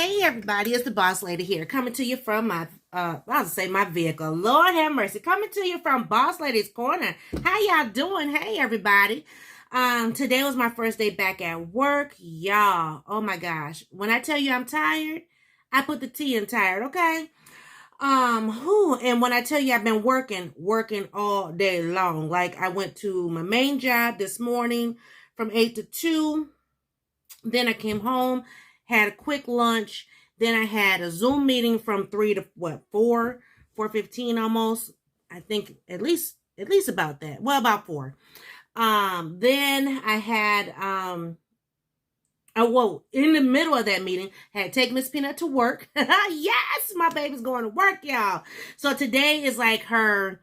Hey everybody, it's the boss lady here, coming to you from my my vehicle. Lord have mercy, coming to you from Boss Lady's Corner. How y'all doing? Hey everybody. Today was my first day back at work, y'all. Oh my gosh, when I tell you I'm tired, I put the T in tired. Okay. And when I tell you I've been working all day long. Like I went to my main job this morning from 8 to 2. Then I came home, had a quick lunch. Then I had a Zoom meeting from 3 to 4:15 almost. I think at least about that. Well, about 4. Then I had in the middle of that meeting, had to take Miss Peanut to work. Yes, my baby's going to work, y'all. So today is like her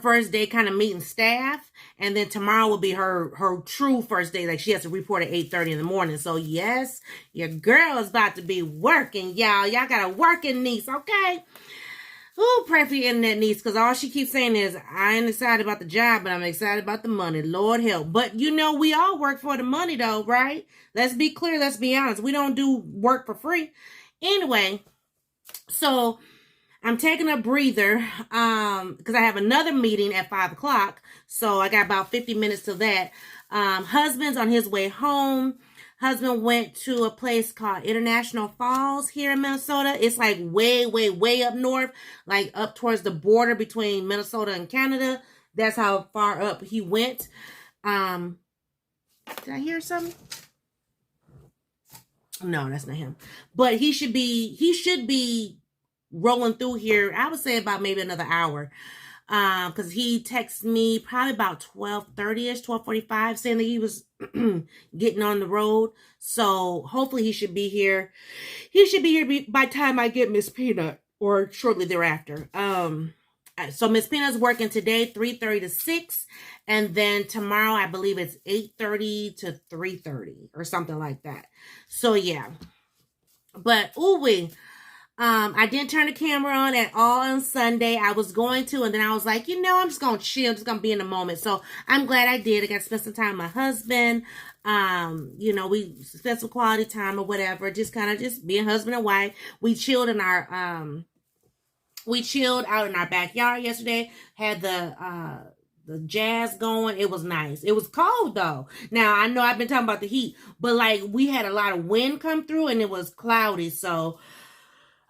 first day kind of meeting staff, and then tomorrow will be her true first day. Like she has to report at 8:30 in the morning. So yes, your girl is about to be working, y'all got a working niece. Okay. Ooh, pray for your internet niece, because all she keeps saying is, I ain't excited about the job, but I'm excited about the money. Lord help. But we all work for the money though, right? Let's be clear, let's be honest. We don't do work for free. Anyway, so I'm taking a breather because I have another meeting at 5 o'clock. So I got about 50 minutes to that. Husband's on his way home. Husband went to a place called International Falls here in Minnesota. It's like way, way, way up north, like up towards the border between Minnesota and Canada. That's how far up he went. Did I hear something? No, that's not him. But he should be rolling through here. I would say about maybe another hour. Because he texted me probably about 12:30ish, 12:45, saying that he was getting on the road. So hopefully he should be here. He should be here by the time I get Miss Peanut, or shortly thereafter. So Miss Peanut's working today, 3:30 to 6, and then tomorrow I believe it's 8:30 to 3:30 or something like that. So yeah, but I didn't turn the camera on at all on Sunday. I was going to, and then I was like, I'm just going to chill. I'm just going to be in the moment. So I'm glad I did. I got to spend some time with my husband. We spent some quality time or whatever. Just kind of just being husband and wife. We chilled out in our backyard yesterday. Had the jazz going. It was nice. It was cold though. Now I know I've been talking about the heat, but like we had a lot of wind come through and it was cloudy. So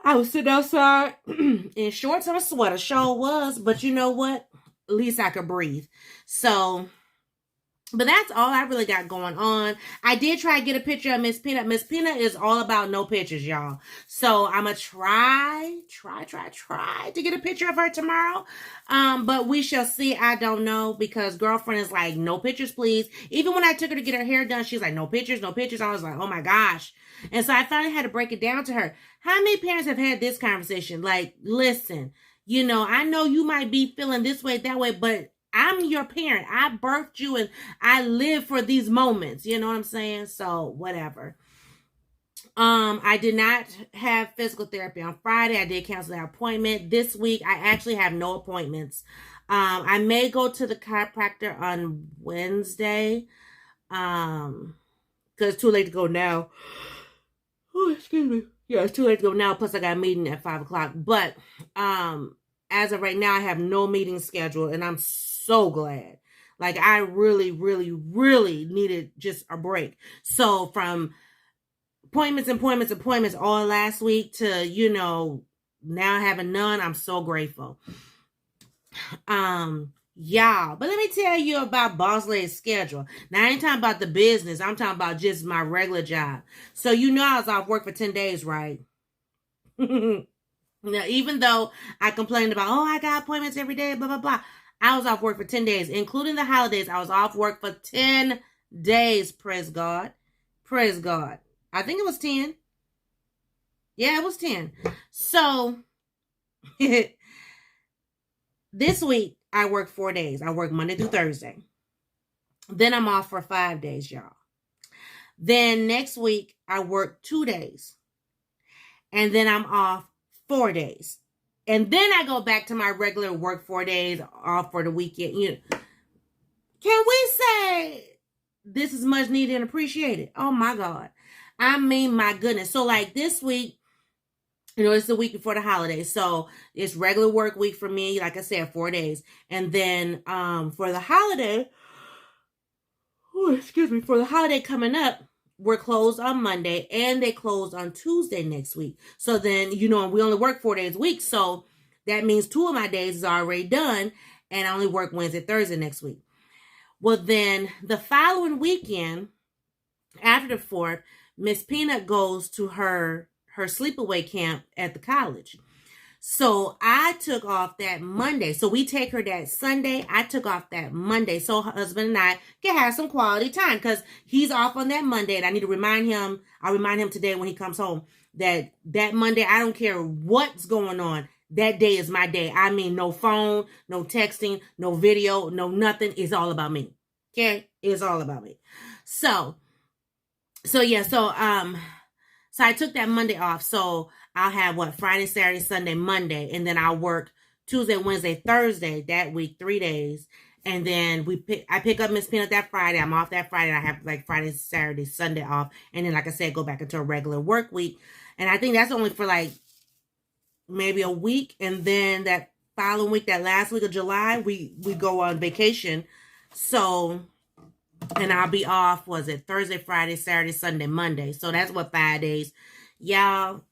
I was sitting outside in shorts and a sweater. Sure was. But you know what? At least I could breathe. So, but that's all I really got going on. I did try to get a picture of Miss Peanut. Miss Peanut is all about no pictures, y'all. So I'm going to try to get a picture of her tomorrow. But we shall see. I don't know, because girlfriend is like, no pictures, please. Even when I took her to get her hair done, she's like, no pictures, no pictures. I was like, oh my gosh. And so I finally had to break it down to her. How many parents have had this conversation? Like, listen, I know you might be feeling this way, that way, but I'm your parent. I birthed you and I live for these moments. You know what I'm saying? So whatever. I did not have physical therapy on Friday. I did cancel that appointment. This week, I actually have no appointments. I may go to the chiropractor on Wednesday. Because it's too late to go now. Oh, excuse me. Yeah, it's too late to go now. Plus, I got a meeting at 5 o'clock. But as of right now, I have no meeting scheduled, and I'm so glad. Like, I really, really, really needed just a break. So from appointments all last week to, now having none, I'm so grateful. Y'all, but let me tell you about Boss Lady's schedule. Now, I ain't talking about the business. I'm talking about just my regular job. So, I was off work for 10 days, right? Now, even though I complained about, I got appointments every day, blah, blah, blah. I was off work for 10 days, including the holidays. I was off work for 10 days. Praise God. Praise God. I think it was 10. Yeah, it was 10. So, this week, I work 4 days. I work Monday through Thursday. Then I'm off for 5 days, y'all. Then next week, I work 2 days. And then I'm off 4 days. And then I go back to my regular work 4 days, off for the weekend. Can we say this is much needed and appreciated? Oh, my God. I mean, my goodness. So like this week, it's the week before the holidays. So it's regular work week for me. Like I said, 4 days. And then for the holiday, for the holiday coming up, we're closed on Monday and they close on Tuesday next week. So then, we only work 4 days a week. So that means 2 of my days is already done and I only work Wednesday, Thursday next week. Well, then the following weekend, after the 4th, Miss Peanut goes to her sleepaway camp at the college. So I took off that Monday. So we take her that Sunday. I took off that Monday. So her husband and I can have some quality time because he's off on that Monday. And I need to remind him. I'll remind him today when he comes home that Monday, I don't care what's going on. That day is my day. I mean, no phone, no texting, no video, no nothing. It's all about me. Okay? It's all about me. So yeah. So I took that Monday off. So I'll have Friday, Saturday, Sunday, Monday, and then I'll work Tuesday, Wednesday, Thursday that week, 3 days. And then I pick up Miss Peanut that Friday. I'm off that Friday. And I have like Friday, Saturday, Sunday off. And then, like I said, go back into a regular work week. And I think that's only for like maybe a week. And then that following week, that last week of July, we go on vacation. So, and I'll be off, Thursday, Friday, Saturday, Sunday, Monday. So that's 5 days. Y'all,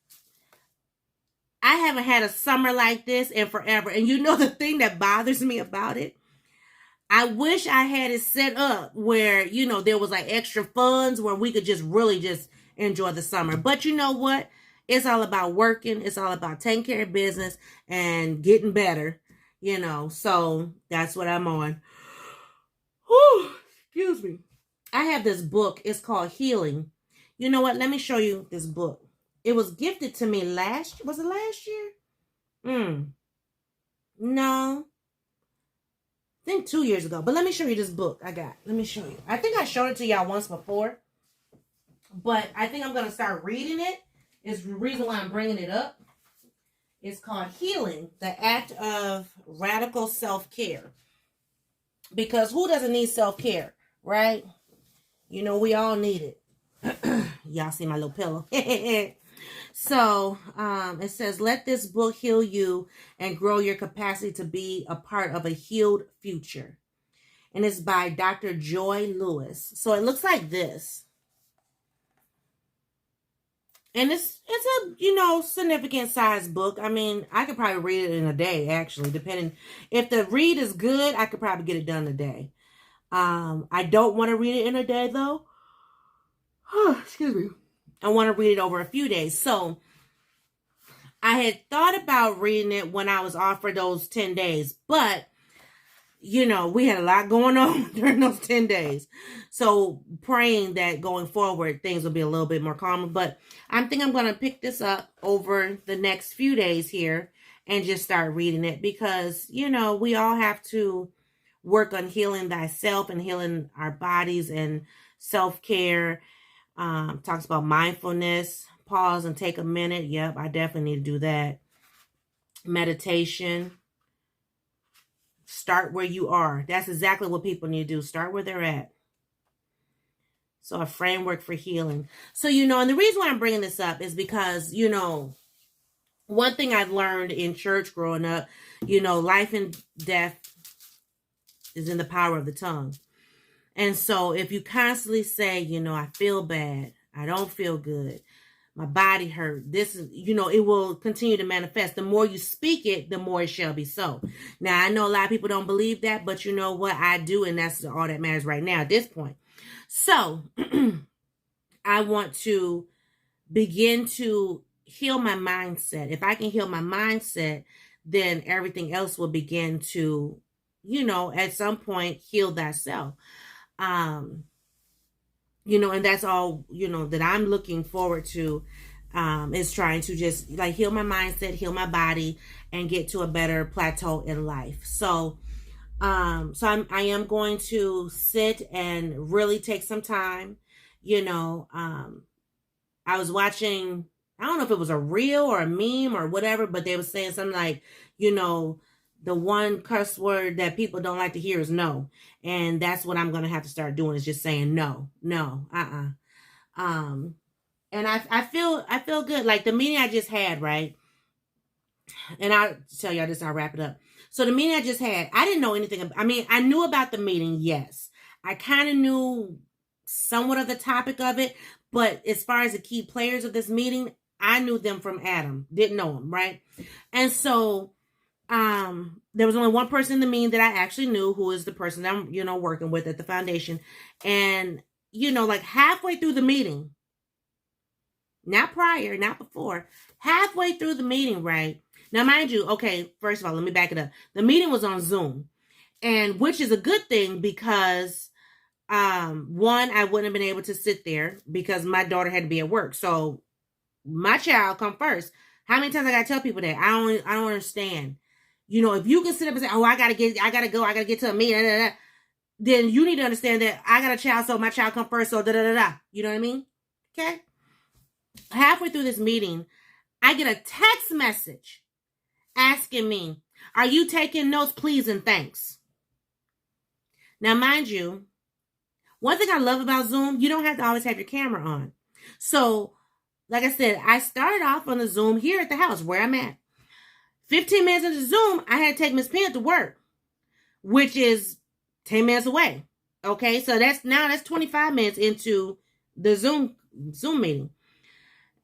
I haven't had a summer like this in forever. And the thing that bothers me about it, I wish I had it set up where, there was like extra funds where we could just really just enjoy the summer. But you know what? It's all about working. It's all about taking care of business and getting better, So that's what I'm on. Whew, excuse me. I have this book. It's called Healing. You know what? Let me show you this book. It was gifted to me was it last year? No. I think 2 years ago. But let me show you this book I got. Let me show you. I think I showed it to y'all once before. But I think I'm going to start reading it. It's the reason why I'm bringing it up. It's called Healing, the Act of Radical Self-Care. Because who doesn't need self-care, right? We all need it. Y'all see my little pillow. So, it says, let this book heal you and grow your capacity to be a part of a healed future. And it's by Dr. Joy Lewis. So it looks like this. And it's a, significant size book. I mean, I could probably read it in a day, actually, depending. If the read is good, I could probably get it done in a day. I don't want to read it in a day, though. Excuse me. I want to read it over a few days. So I had thought about reading it when I was off for those 10 days. But, we had a lot going on during those 10 days. So praying that going forward, things will be a little bit more calmer. But I think I'm going to pick this up over the next few days here and just start reading it. Because, we all have to work on healing thyself and healing our bodies and self-care. Talks about mindfulness, pause and take a minute. Yep, I definitely need to do that. Meditation. Start where you are. That's exactly what people need to do. Start where they're at. So a framework for healing. So, and the reason why I'm bringing this up is because, one thing I've learned in church growing up, life and death is in the power of the tongue. And so if you constantly say, I feel bad, I don't feel good, my body hurt, this is, it will continue to manifest. The more you speak it, the more it shall be so. Now, I know a lot of people don't believe that, but you know what? I do, and that's all that matters right now at this point. So I want to begin to heal my mindset. If I can heal my mindset, then everything else will begin to, at some point, heal thyself. And that's all, that I'm looking forward to, is trying to just like heal my mindset, heal my body, and get to a better plateau in life. So, I am going to sit and really take some time. I was watching, I don't know if it was a reel or a meme or whatever, but they were saying something like, the one cuss word that people don't like to hear is no. And that's what I'm going to have to start doing, is just saying no. And I feel good. Like the meeting I just had, right? And I'll tell y'all this, I'll wrap it up. So the meeting I just had, I didn't know anything. I mean, I knew about the meeting, yes. I kind of knew somewhat of the topic of it, but as far as the key players of this meeting, I knew them from Adam. Didn't know them, right? And so there was only one person in the meeting that I actually knew, who is the person that I'm, working with at the foundation. And, like halfway through the meeting, not prior, not before, halfway through the meeting, right? Now, mind you, okay, first of all, let me back it up. The meeting was on Zoom, and which is a good thing because, one, I wouldn't have been able to sit there because my daughter had to be at work. So my child come first. How many times I gotta tell people that? I don't understand. If you can sit up and say, "Oh, I gotta go, I gotta get to a meeting," then you need to understand that I got a child, so my child come first. So da da da da. You know what I mean? Okay. Halfway through this meeting, I get a text message asking me, "Are you taking notes, please and thanks?" Now, mind you, one thing I love about Zoom, you don't have to always have your camera on. So, like I said, I started off on the Zoom here at the house where I'm at. 15 minutes into Zoom, I had to take Miss Pam to work, which is 10 minutes away. Okay, so that's 25 minutes into the Zoom meeting.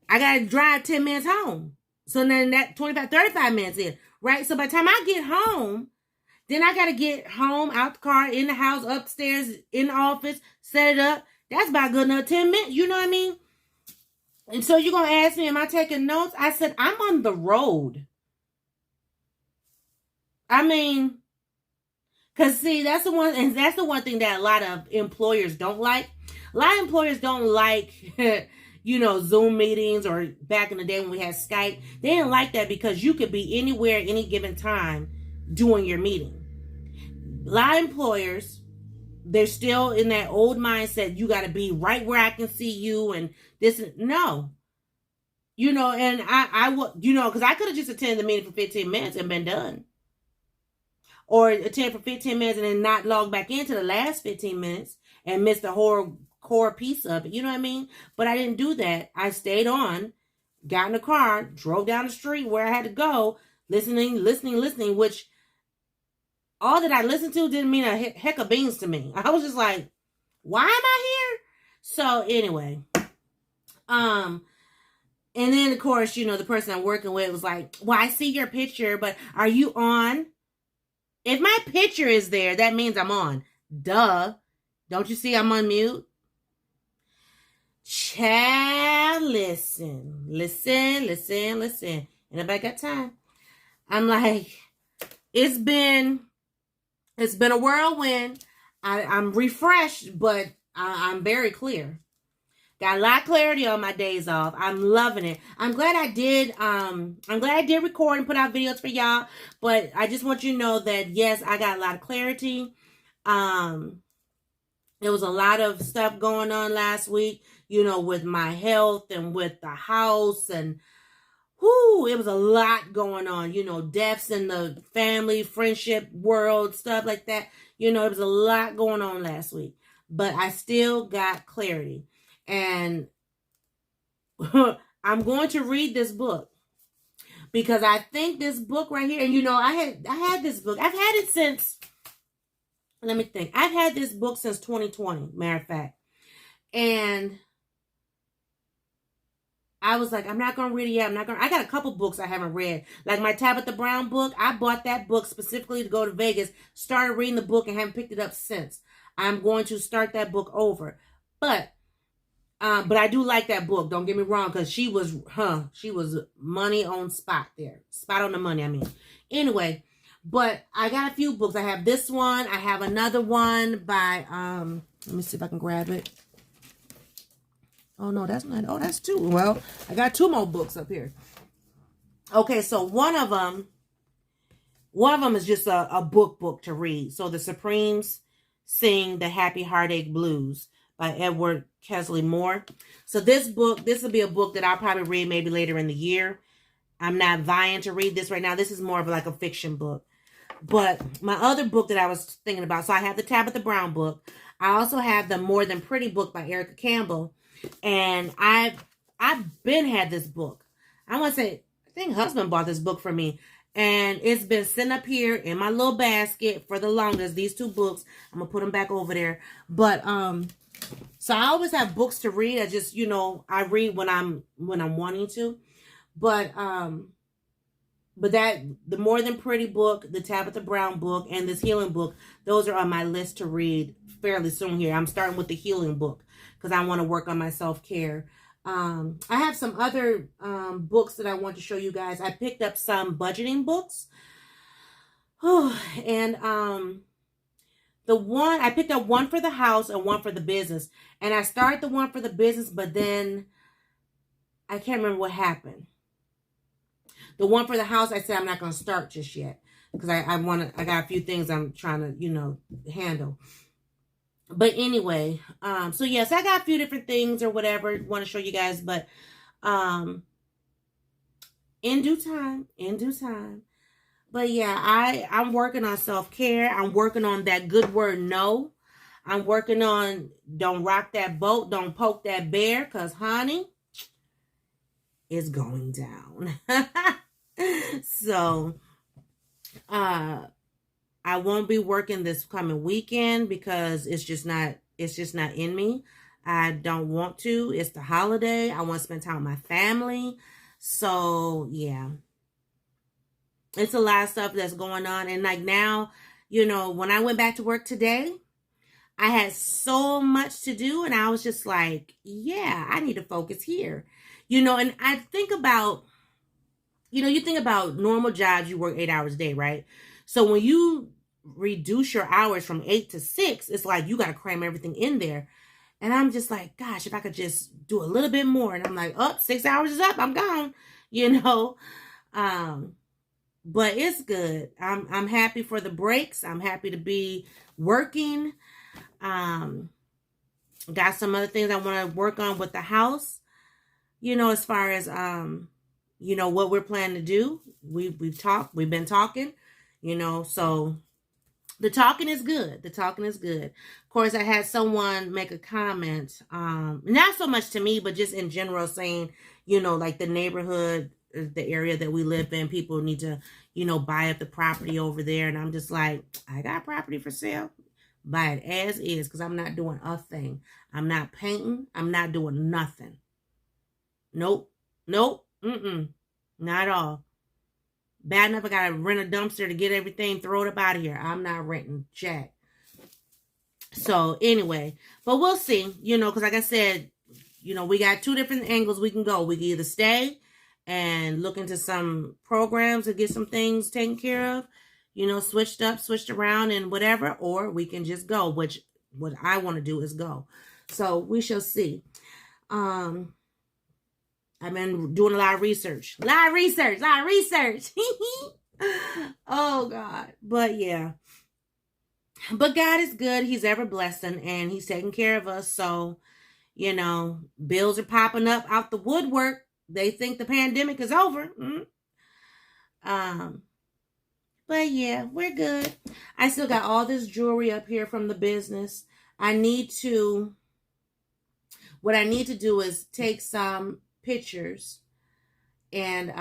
I got to drive 10 minutes home. So then that 35 minutes in, right? So by the time I get home, then I got to get home, out the car, in the house, upstairs, in the office, set it up. That's about good enough 10 minutes. You know what I mean? And so you're going to ask me, am I taking notes? I said, I'm on the road. I mean, because see, that's the one thing that a lot of employers don't like. A lot of employers don't like, Zoom meetings, or back in the day when we had Skype. They didn't like that because you could be anywhere, any given time doing your meeting. A lot of employers, they're still in that old mindset. You got to be right where I can see you, and this. No. And I would, because I could have just attended the meeting for 15 minutes and been done. Or attend for 15 minutes and then not log back into the last 15 minutes and miss the whole core piece of it. You know what I mean? But I didn't do that. I stayed on, got in the car, drove down the street where I had to go, listening, which all that I listened to didn't mean a heck of beans to me. I was just like, why am I here? So anyway, and then of course, the person I'm working with was like, well, I see your picture, but are you on? If my picture is there, that means I'm on. Duh. Don't you see I'm on mute? Child, listen. Anybody got time? I'm like, it's been a whirlwind. I'm refreshed, but I'm very clear. Got a lot of clarity on my days off. I'm loving it. I'm glad I did record and put out videos for y'all. But I just want you to know that, yes, I got a lot of clarity. There was a lot of stuff going on last week, with my health and with the house. And, it was a lot going on. Deaths in the family, friendship world, stuff like that. There was a lot going on last week. But I still got clarity. And I'm going to read this book because I think this book right here, and I had this book. I've had it since, let me think. I've had this book since 2020, matter of fact. And I was like, I'm not going to read it yet. I got a couple books I haven't read. Like my Tabitha Brown book. I bought that book specifically to go to Vegas, started reading the book and haven't picked it up since. I'm going to start that book over. But I do like that book. Don't get me wrong, because she was money on spot there. Spot on the money, I mean. Anyway, but I got a few books. I have this one. I have another one by, let me see if I can grab it. Oh, no, that's not. Oh, that's two. Well, I got two more books up here. Okay, so one of them is just a book to read. So The Supremes Sing the Happy Heartache Blues by Edward Kesley Moore. So this will be a book that I'll probably read maybe later in the year. I'm not vying to read this right now. This is more of like a fiction book. But my other book that I was thinking about, so I have the Tabitha Brown book. I also have the More Than Pretty book by Erica Campbell. And I I've been had this book. I want to say, I think husband bought this book for me. And it's been sitting up here in my little basket for the longest. These two books. I'm going to put them back over there. But, so I always have books to read. I just, I read when I'm wanting to. But that, the More Than Pretty book, the Tabitha Brown book, and this healing book, those are on my list to read fairly soon here. I'm starting with the healing book because I want to work on my self-care. I have some other books that I want to show you guys. I picked up some budgeting books. And I picked up one for the house and one for the business. And I started the one for the business, but then I can't remember what happened. The one for the house, I said I'm not going to start just yet because I got a few things I'm trying to, handle. But anyway, so yes, I got a few different things or whatever want to show you guys, but in due time. But yeah, I'm working on self-care. I'm working on that good word no. I'm working on don't rock that boat, don't poke that bear, because honey, it's going down. So I won't be working this coming weekend because it's just not in me. I don't want to. It's the holiday. I want to spend time with my family. So yeah, it's a lot of stuff that's going on. And like now, when I went back to work today, I had so much to do. And I was just like, yeah, I need to focus here. And I think about, you think about normal jobs, you work 8 hours a day, right? So when you reduce your hours from 8 to 6, it's like you got to cram everything in there. And I'm just like, gosh, if I could just do a little bit more. And I'm like, 6 hours is up, I'm gone, But it's good. I'm happy for the breaks. I'm happy to be working. Got some other things I want to work on with the house. As far as what we're planning to do. We've been talking, so the talking is good. Of course, I had someone make a comment, not so much to me, but just in general saying, like the neighborhood, the area that we live in, people need to, buy up the property over there. And I'm just like, I got property for sale. Buy it as is, because I'm not doing a thing. I'm not painting. I'm not doing nothing. Nope. Not at all. Bad enough I gotta rent a dumpster to get everything thrown up out of here. I'm not renting jack. So anyway, but we'll see, because like I said, we got two different angles we can go. We can either stay and look into some programs to get some things taken care of, switched around and whatever, or we can just go, which what I want to do is go. So we shall see. I've been doing a lot of research. Oh, God. But, yeah. But God is good. He's ever blessing, and he's taking care of us. So, bills are popping up out the woodwork. They think the pandemic is over. But, yeah, we're good. I still got all this jewelry up here from the business. What I need to do is take some pictures and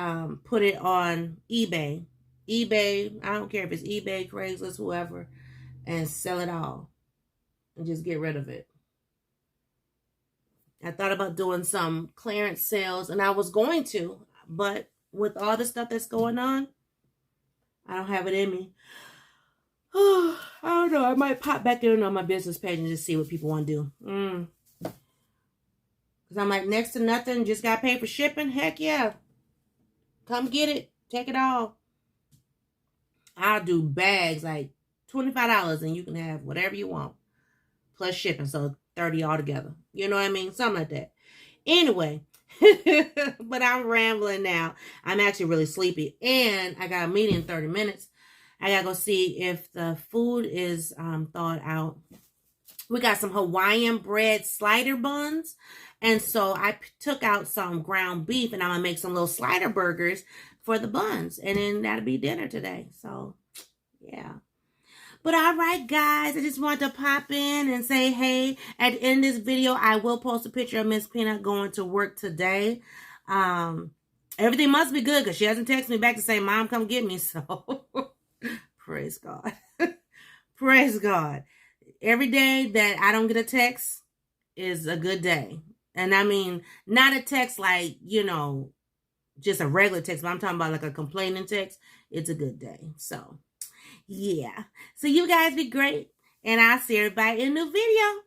put it on eBay. I don't care if it's eBay, Craigslist, whoever, and sell it all and just get rid of it. I thought about doing some clearance sales, and I was going to, but with all the stuff that's going on, I don't have it in me. I don't know. I might pop back in on my business page and just see what people want to do. Because I'm like, next to nothing, just got paid for shipping. Heck yeah. Come get it. Take it all. I'll do bags, like $25, and you can have whatever you want. Plus shipping, so $30 altogether. You know what I mean? Something like that. Anyway, but I'm rambling now. I'm actually really sleepy. And I got a meeting in 30 minutes. I got to go see if the food is thawed out. We got some Hawaiian bread slider buns. And so I took out some ground beef, and I'm going to make some little slider burgers for the buns. And then that'll be dinner today. So, yeah. But all right, guys, I just want to pop in and say, hey, at the end of this video, I will post a picture of Miss Peanut going to work today. Everything must be good because she hasn't texted me back to say, Mom, come get me. So praise God. Praise God. Every day that I don't get a text is a good day. And I mean, not a text like, you know, just a regular text, but I'm talking about like a complaining text. It's a good day. So, yeah. So you guys be great. And I'll see everybody in the video.